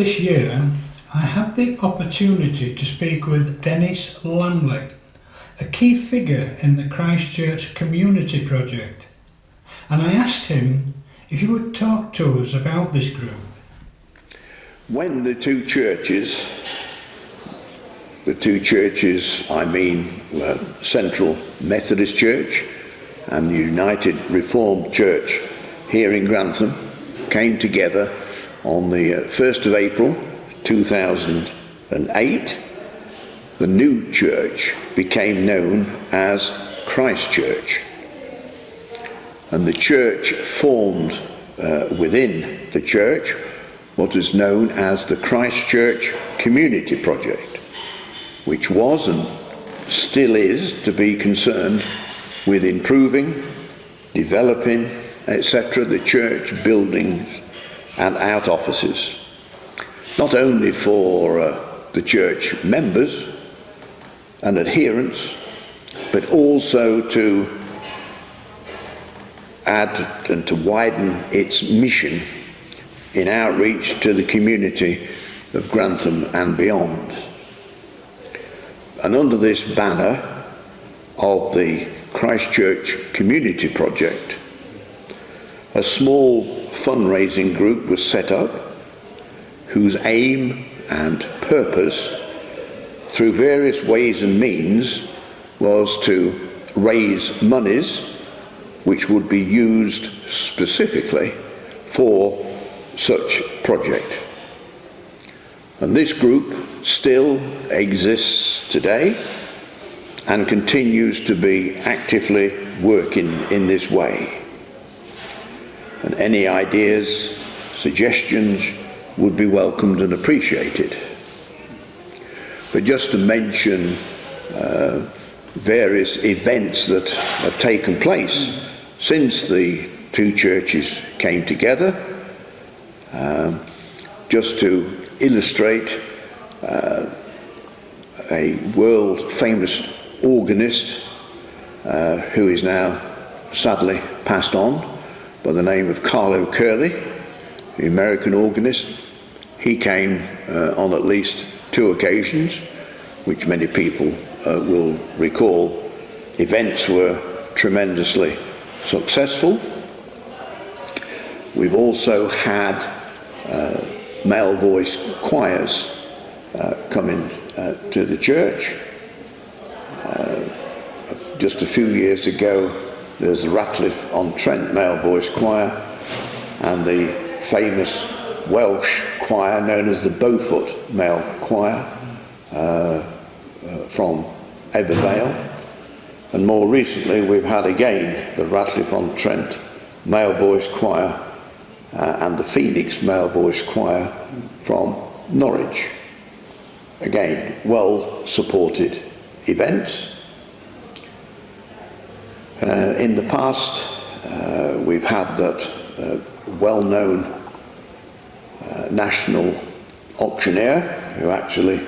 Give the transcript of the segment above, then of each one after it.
this year, I had the opportunity to speak with Dennis Lamley, a key figure in the ChristChurch Community Project, and I asked him if he would talk to us about this group. When the two churches, I mean Central Methodist Church and the United Reformed Church here in Grantham, came together on the 1st of April 2008, the new church became known as ChristChurch. And the church formed within the church what is known as the ChristChurch Community Project, which was and still is to be concerned with improving, developing, etc., the church buildings and out offices, not only for the church members and adherents, but also to add and to widen its mission in outreach to the community of Grantham and beyond. And under this banner of the ChristChurch Community Project, a small fundraising group was set up whose aim and purpose, through various ways and means, was to raise monies which would be used specifically for such project. And this group still exists today and continues to be actively working in this way. And any ideas, suggestions would be welcomed and appreciated. But just to mention various events that have taken place since the two churches came together, just to illustrate, a world famous organist who is now sadly passed on, by the name of Carlo Curley, the American organist. He came on at least 2 occasions, which many people will recall. Events were tremendously successful. We've also had male voice choirs coming to the church. Just a few years ago, there's the Ratcliffe-on-Trent male voice choir and the famous Welsh choir known as the Beaufort male choir from Ebervale. And more recently we've had again the Ratcliffe-on-Trent male voice choir and the Phoenix male voice choir from Norwich. Again, well supported events. In the past, we've had that well-known national auctioneer who actually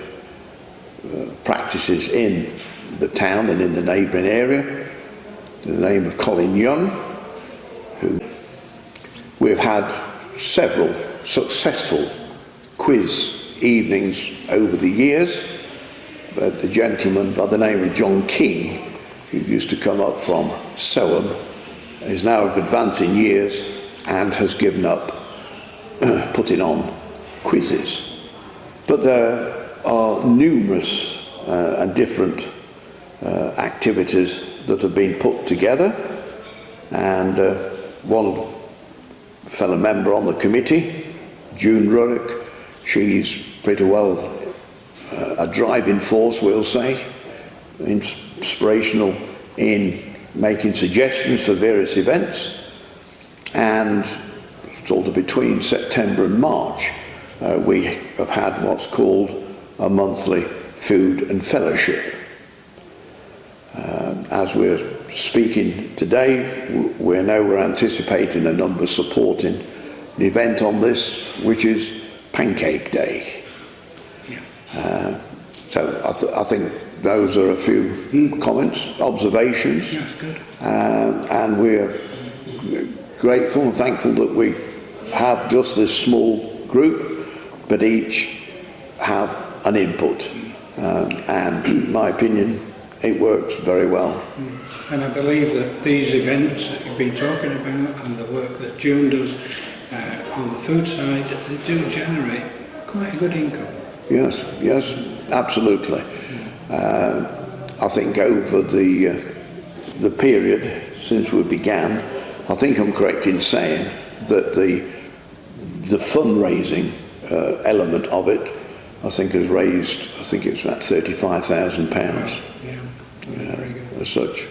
practices in the town and in the neighbouring area, the name of Colin Young, who we've had several successful quiz evenings over the years. But the gentleman by the name of John King, who used to come up from Soham, is now of advancing years and has given up putting on quizzes. But there are numerous and different activities that have been put together, and one fellow member on the committee, June Ruddock, she's pretty well a driving force, we'll say, inspirational in making suggestions for various events. And sort of between September and March, we have had what's called a monthly food and fellowship. As we're speaking today, we're anticipating a number supporting an event on this, which is Pancake Day. So I think those are a few comments, observations. Yes, good. And we're grateful and thankful that we have just this small group, but each have an input, and in my opinion it works very well. And I believe that these events that you've been talking about and the work that June does on the food side, they do generate quite a good income. Yes, absolutely. I think over the period since we began, I think I'm correct in saying that the fundraising element of it, I think has raised, I think it's about £35,000 Yeah, very good. as such.